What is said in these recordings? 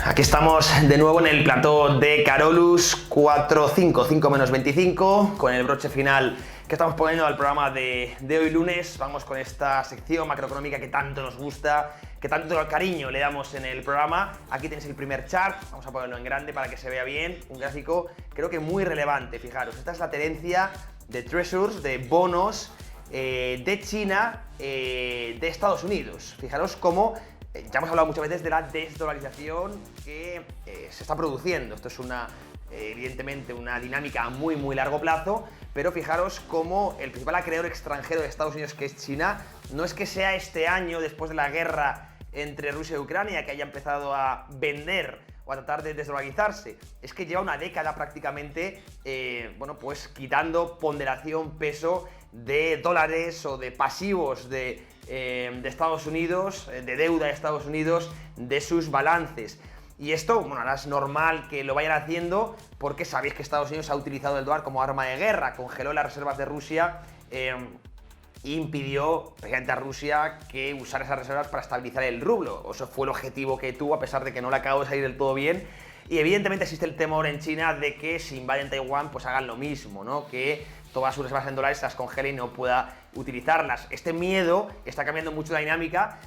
Aquí estamos de nuevo en el plató de Carolus 4.5, 5 menos 25, con el broche final que estamos poniendo al programa de hoy lunes. Vamos con esta sección macroeconómica que tanto nos gusta, que tanto cariño le damos en el programa. Aquí tenéis el primer chart, vamos a ponerlo en grande para que se vea bien, un gráfico creo que muy relevante, fijaros, esta es la tenencia de treasuries, de bonos de China, de Estados Unidos. Fijaros cómo ya hemos hablado muchas veces de la desdolarización que se está produciendo. Esto es evidentemente una dinámica a muy largo plazo, pero fijaros cómo el principal acreedor extranjero de Estados Unidos, que es China, no es que sea este año, después de la guerra entre Rusia y Ucrania, que haya empezado a vender o a tratar de desdolarizarse, es que lleva una década prácticamente, bueno, pues quitando ponderación, peso de dólares o de pasivos de Estados Unidos, de deuda de Estados Unidos, de sus balances. Y esto, bueno, ahora es normal que lo vayan haciendo porque sabéis que Estados Unidos ha utilizado el dólar como arma de guerra, congeló las reservas de Rusia e impidió precisamente a Rusia que usara esas reservas para estabilizar el rublo. Eso fue el objetivo que tuvo, a pesar de que no le acabó de salir del todo bien. Y evidentemente existe el temor en China de que si invaden Taiwán, pues hagan lo mismo, ¿no? Que todas sus reservas en dólares las congele y no pueda utilizarlas. Este miedo está cambiando mucho la dinámica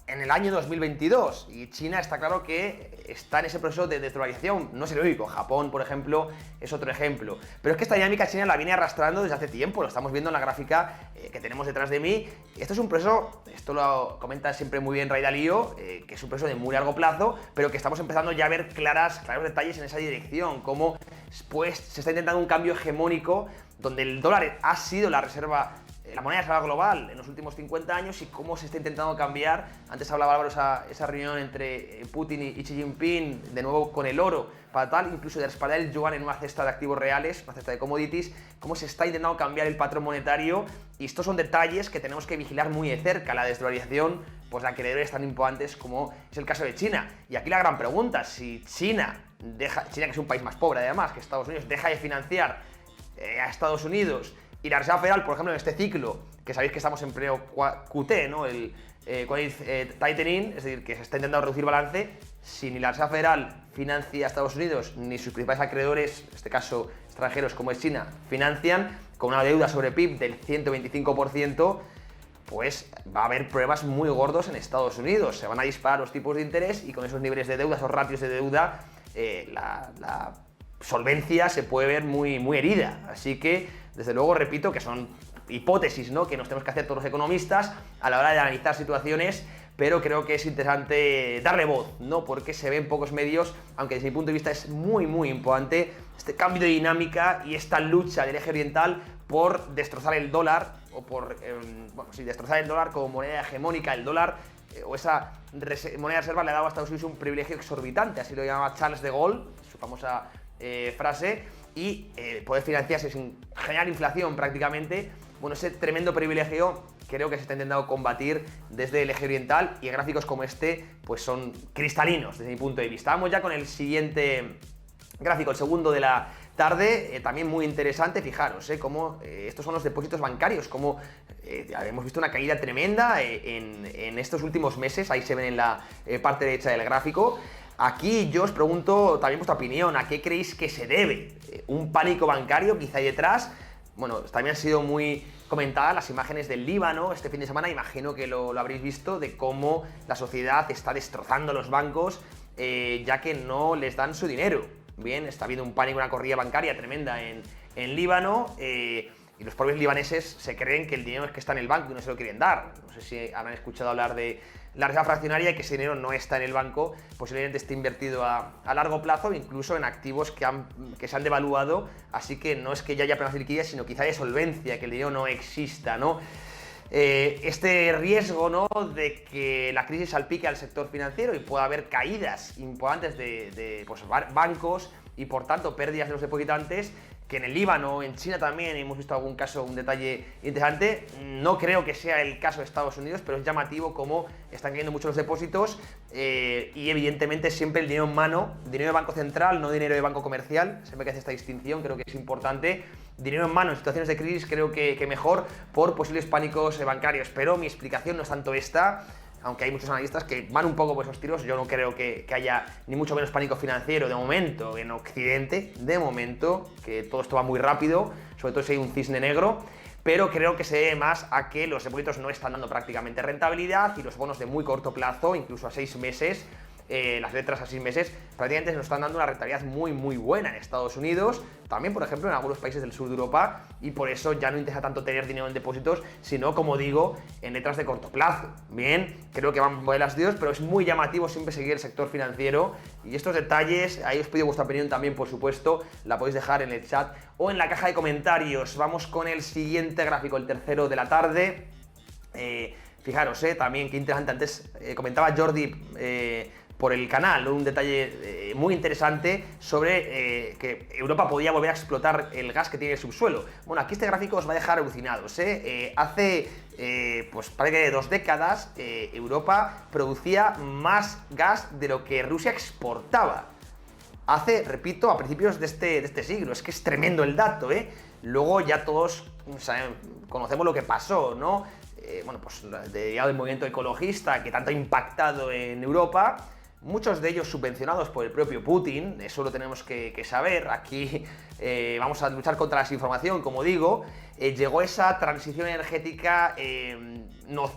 en el año 2022, y China está claro que está en ese proceso de desdolarización. No es el único, Japón, por ejemplo, es otro ejemplo. Pero es que esta dinámica China la viene arrastrando desde hace tiempo, lo estamos viendo en la gráfica que tenemos detrás de mí. Esto es un proceso, esto lo comenta siempre muy bien Ray Dalio, que es un proceso de muy largo plazo, pero que estamos empezando ya a ver claros detalles en esa dirección, como pues se está intentando un cambio hegemónico, donde el dólar ha sido la reserva, la moneda de reserva global en los últimos 50 años, y cómo se está intentando cambiar. Antes hablaba Álvaro esa reunión entre Putin y Xi Jinping, de nuevo con el oro, para tal, incluso de respaldar el yuan en una cesta de activos reales, una cesta de commodities, cómo se está intentando cambiar el patrón monetario. Y estos son detalles que tenemos que vigilar muy de cerca. La desdolarización, pues de acreedores tan importantes como es el caso de China. Y aquí la gran pregunta, si China, que es un país más pobre además que Estados Unidos, deja de financiar a Estados Unidos, y la Reserva Federal, por ejemplo, en este ciclo, que sabéis que estamos en pleno QT, ¿no? El tightening, es decir, que se está intentando reducir balance, si ni la Reserva Federal financia a Estados Unidos, ni sus principales acreedores, en este caso extranjeros como es China, financian, con una deuda sobre PIB del 125%, pues va a haber problemas muy gordos en Estados Unidos. Se van a disparar los tipos de interés, y con esos niveles de deuda, esos ratios de deuda, la solvencia se puede ver muy herida. Así que, desde luego, repito que son hipótesis, ¿no?, que nos tenemos que hacer todos los economistas a la hora de analizar situaciones, pero creo que es interesante darle voz, ¿no?, porque se ve en pocos medios, aunque desde mi punto de vista es muy importante este cambio de dinámica y esta lucha del eje oriental por destrozar el dólar, o por destrozar el dólar como moneda hegemónica. El dólar o esa moneda de reserva le ha dado a Estados Unidos un privilegio exorbitante, así lo llamaba Charles de Gaulle, su famosa frase, y poder financiarse sin generar inflación prácticamente. Bueno, ese tremendo privilegio creo que se está intentando combatir desde el eje oriental, y gráficos como este pues son cristalinos desde mi punto de vista. Vamos ya con el siguiente gráfico, el segundo de la tarde, también muy interesante. Fijaros cómo estos son los depósitos bancarios, como hemos visto una caída tremenda en estos últimos meses. Ahí se ven en la parte derecha del gráfico. Aquí yo os pregunto también vuestra opinión. ¿A qué creéis que se debe? ¿Un pánico bancario quizá hay detrás? Bueno, también han sido muy comentadas las imágenes del Líbano este fin de semana. Imagino que lo habréis visto, de cómo la sociedad está destrozando los bancos, ya que no les dan su dinero. Bien, está habiendo un pánico, una corrida bancaria tremenda en Líbano, y los propios libaneses se creen que el dinero es que está en el banco y no se lo quieren dar. No sé si habrán escuchado hablar de la reserva fraccionaria, y que ese dinero no está en el banco, posiblemente esté invertido a largo plazo, incluso en activos que se han devaluado. Así que no es que ya haya problemas de liquidez, sino quizá de solvencia, que el dinero no exista, ¿no? Este riesgo, ¿no?, de que la crisis salpique al sector financiero y pueda haber caídas importantes de bancos, y por tanto pérdidas de los depositantes, que en el Líbano, en China también hemos visto algún caso, un detalle interesante. No creo que sea el caso de Estados Unidos, pero es llamativo cómo están cayendo mucho los depósitos, y evidentemente siempre el dinero en mano, dinero de banco central, no dinero de banco comercial. Siempre que hace esta distinción, creo que es importante. Dinero en mano en situaciones de crisis, creo que mejor, por posibles pánicos bancarios. Pero mi explicación no es tanto esta. aunque hay muchos analistas que van un poco por esos tiros. Yo no creo que haya ni mucho menos pánico financiero de momento en Occidente, de momento, que todo esto va muy rápido, sobre todo si hay un cisne negro, pero creo que se debe más a que los depósitos no están dando prácticamente rentabilidad y los bonos de muy corto plazo, incluso a 6 meses, las letras a 6 meses, prácticamente nos están dando una rentabilidad muy buena en Estados Unidos, también por ejemplo en algunos países del sur de Europa, y por eso ya no interesa tanto tener dinero en depósitos, sino como digo, en letras de corto plazo. Bien, creo que van por las Dios, pero es muy llamativo siempre seguir el sector financiero, y estos detalles, ahí os pido vuestra opinión también, por supuesto, la podéis dejar en el chat o en la caja de comentarios. Vamos con el siguiente gráfico, el tercero de la tarde. Fijaros, también qué interesante, antes comentaba Jordi por el canal, un detalle muy interesante sobre que Europa podía volver a explotar el gas que tiene el subsuelo. Bueno, aquí este gráfico os va a dejar alucinados. Hace, pues parece que 2 décadas, Europa producía más gas de lo que Rusia exportaba. Hace, repito, a principios de este siglo. Es que es tremendo el dato, ¿eh? Luego ya todos conocemos lo que pasó, ¿no? Bueno, pues del movimiento ecologista que tanto ha impactado en Europa, muchos de ellos subvencionados por el propio Putin, eso lo tenemos que saber. Aquí vamos a luchar contra la desinformación, como digo. Llegó esa transición energética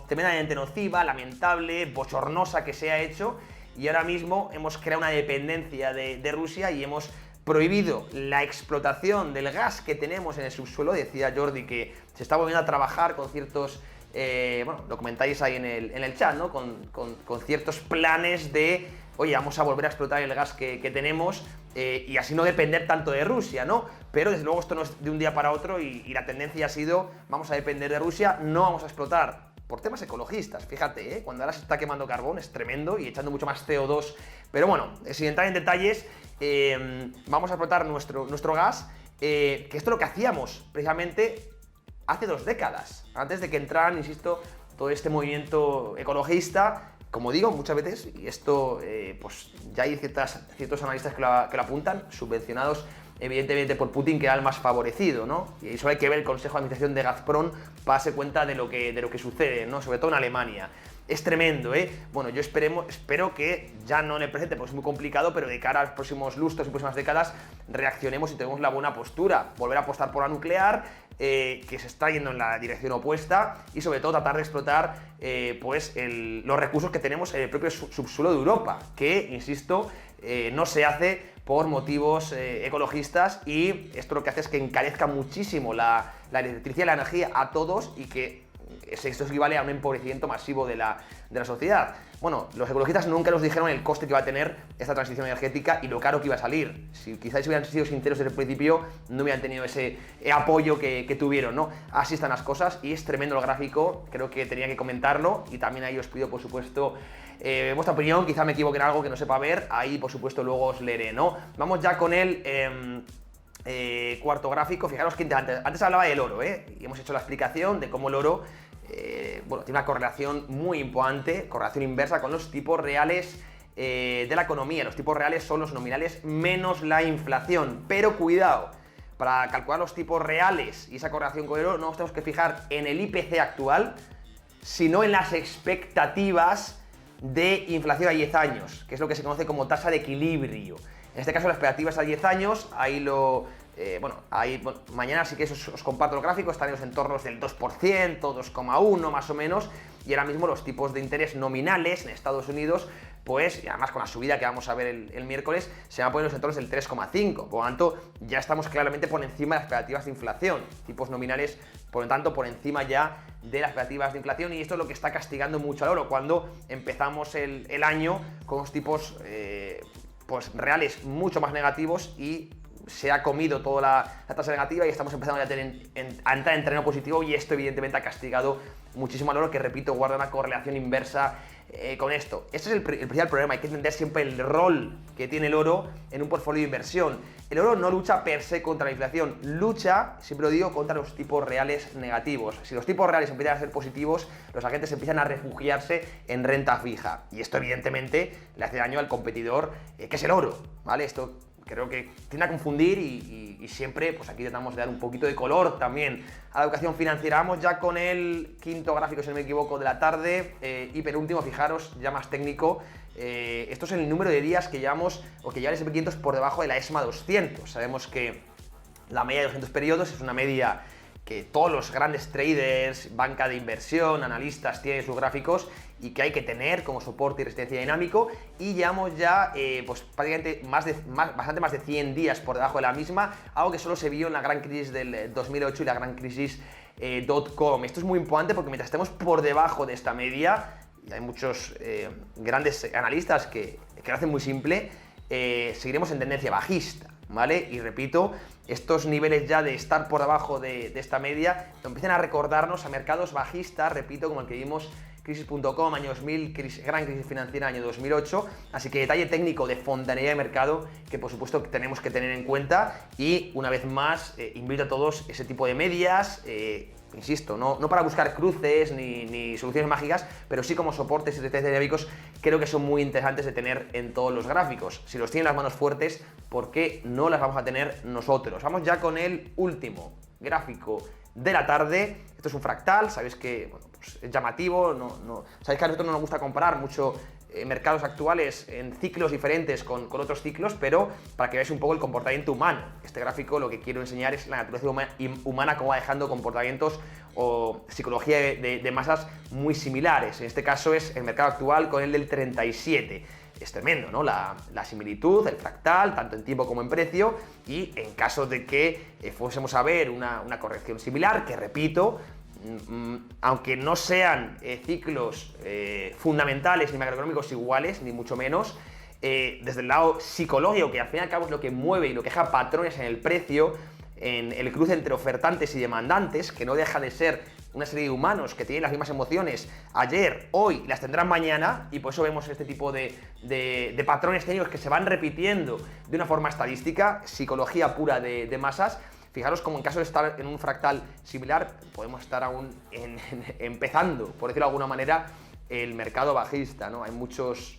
tremendamente nociva, lamentable, bochornosa que se ha hecho, y ahora mismo hemos creado una dependencia de Rusia y hemos prohibido la explotación del gas que tenemos en el subsuelo. Decía Jordi que se está volviendo a trabajar con ciertos... bueno, lo comentáis ahí en el chat, ¿no? Con ciertos planes de, oye, vamos a volver a explotar el gas que tenemos y así no depender tanto de Rusia, ¿no? Pero desde luego esto no es de un día para otro y la tendencia ha sido, vamos a depender de Rusia, no vamos a explotar. Por temas ecologistas, fíjate, cuando ahora se está quemando carbón es tremendo y echando mucho más CO2. Pero bueno, sin entrar en detalles, vamos a explotar nuestro gas, que esto es lo que hacíamos precisamente hace 2 décadas, antes de que entraran, insisto, todo este movimiento ecologista. Como digo, muchas veces, y esto pues ya hay ciertos analistas que lo apuntan, subvencionados evidentemente por Putin, que era el más favorecido, ¿no? Y eso hay que ver el Consejo de Administración de Gazprom para darse cuenta de lo que sucede, ¿no? Sobre todo en Alemania. Es tremendo, ¿eh? Bueno, yo espero que ya no en el presente, porque es muy complicado, pero de cara a los próximos lustros y próximas décadas reaccionemos y tenemos la buena postura. Volver a apostar por la nuclear, que se está yendo en la dirección opuesta, y sobre todo tratar de explotar pues los recursos que tenemos en el propio subsuelo de Europa, que, insisto, no se hace por motivos ecologistas, y esto lo que hace es que encarezca muchísimo la electricidad y la energía a todos, y que esto equivale a un empobrecimiento masivo de la sociedad. Bueno, los ecologistas nunca nos dijeron el coste que iba a tener esta transición energética y lo caro que iba a salir. Si quizás hubieran sido sinceros desde el principio, no hubieran tenido ese apoyo que tuvieron, ¿no? Así están las cosas y es tremendo el gráfico, creo que tenía que comentarlo, y también ahí os pido, por supuesto, vuestra opinión. Quizá me equivoque en algo que no sepa ver, ahí por supuesto luego os leeré, ¿no? Vamos ya con el cuarto gráfico. Fijaros que antes hablaba del oro, y hemos hecho la explicación de cómo el oro bueno, tiene una correlación muy importante, correlación inversa con los tipos reales de la economía. Los tipos reales son los nominales menos la inflación, pero cuidado, para calcular los tipos reales y esa correlación con el oro no nos tenemos que fijar en el IPC actual, sino en las expectativas de inflación a 10 años, que es lo que se conoce como tasa de equilibrio. En este caso, las expectativas a 10 años, ahí mañana sí que os comparto el gráfico, están en los entornos del 2%, 2,1 más o menos, y ahora mismo los tipos de interés nominales en Estados Unidos, pues, y además con la subida que vamos a ver el miércoles, se van a poner en los entornos del 3,5, por lo tanto, ya estamos claramente por encima de las expectativas de inflación, tipos nominales, por lo tanto, por encima ya de las expectativas de inflación, y esto es lo que está castigando mucho al oro, cuando empezamos el año con unos tipos pues reales mucho más negativos, y se ha comido toda la tasa negativa y estamos empezando ya a entrar en terreno positivo, y esto evidentemente ha castigado muchísimo al oro, que repito, guarda una correlación inversa con esto. Este es el principal problema, hay que entender siempre el rol que tiene el oro en un portfolio de inversión. El oro no lucha per se contra la inflación, lucha, siempre lo digo, contra los tipos reales negativos. Si los tipos reales empiezan a ser positivos, los agentes empiezan a refugiarse en renta fija, y esto evidentemente le hace daño al competidor, que es el oro, ¿vale? Esto creo que tiende a confundir y siempre, pues aquí tratamos de dar un poquito de color también a la educación financiera. Vamos ya con el quinto gráfico, si no me equivoco, de la tarde y penúltimo, fijaros, ya más técnico. Esto es el número de días que llevamos o que lleva el S&P 500 por debajo de la ESMA 200. Sabemos que la media de 200 periodos es una media que todos los grandes traders, banca de inversión, analistas tienen sus gráficos y que hay que tener como soporte y resistencia dinámico, y llevamos ya pues prácticamente bastante más de 100 días por debajo de la misma, algo que solo se vio en la gran crisis del 2008 y la gran crisis .com. Esto es muy importante porque mientras estemos por debajo de esta media, y hay muchos grandes analistas que lo hacen muy simple, seguiremos en tendencia bajista, ¿vale? Y repito, estos niveles ya de estar por debajo de esta media empiezan a recordarnos a mercados bajistas, repito, como el que vimos crisis.com, año 2000, gran crisis financiera, año 2008, así que detalle técnico de fontanería de mercado que por supuesto tenemos que tener en cuenta, y una vez más invito a todos ese tipo de medias, insisto, no para buscar cruces ni soluciones mágicas, pero sí como soportes y resistencias dinámicos creo que son muy interesantes de tener en todos los gráficos. Si los tienen las manos fuertes, ¿por qué no las vamos a tener nosotros? Vamos ya con el último gráfico de la tarde. Esto es un fractal, sabéis que bueno, pues es llamativo, sabéis que a nosotros no nos gusta comparar mucho mercados actuales en ciclos diferentes con otros ciclos, pero para que veáis un poco el comportamiento humano. Este gráfico lo que quiero enseñar es la naturaleza humana, cómo va dejando comportamientos o psicología de masas muy similares. En este caso es el mercado actual con el del 37. Es tremendo, ¿no? La similitud, el fractal, tanto en tiempo como en precio, y en caso de que fuésemos a ver una corrección similar, que repito, aunque no sean ciclos fundamentales ni macroeconómicos iguales, ni mucho menos, desde el lado psicológico, que al fin y al cabo es lo que mueve y lo que deja patrones en el precio, en el cruce entre ofertantes y demandantes, que no deja de ser una serie de humanos que tienen las mismas emociones ayer, hoy y las tendrán mañana, y por eso vemos este tipo de patrones técnicos que se van repitiendo de una forma estadística, psicología pura de masas. Fijaros como en caso de estar en un fractal similar, podemos estar aún empezando, por decirlo de alguna manera, el mercado bajista, ¿no? Hay muchos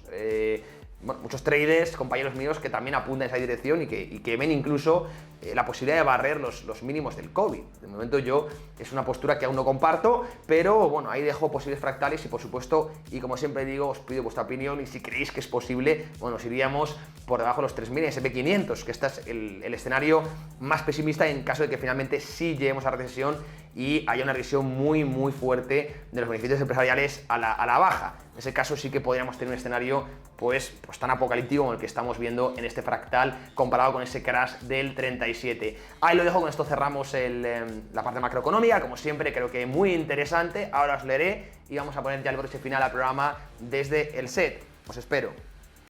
traders, compañeros míos, que también apuntan en esa dirección y que ven incluso la posibilidad de barrer los mínimos del COVID. De momento yo es una postura que aún no comparto, pero bueno, ahí dejo posibles fractales y por supuesto, y como siempre digo, os pido vuestra opinión y si creéis que es posible, bueno, nos iríamos por debajo de los 3.000 en S&P 500, que este es el escenario más pesimista en caso de que finalmente sí lleguemos a recesión y haya una revisión muy fuerte de los beneficios empresariales a la baja. En ese caso sí que podríamos tener un escenario pues tan apocalíptico como el que estamos viendo en este fractal comparado con ese crash del 37. Ahí lo dejo, con esto cerramos la parte macroeconómica, como siempre creo que muy interesante. Ahora os leeré y vamos a poner ya el broche final al programa desde el set. Os espero.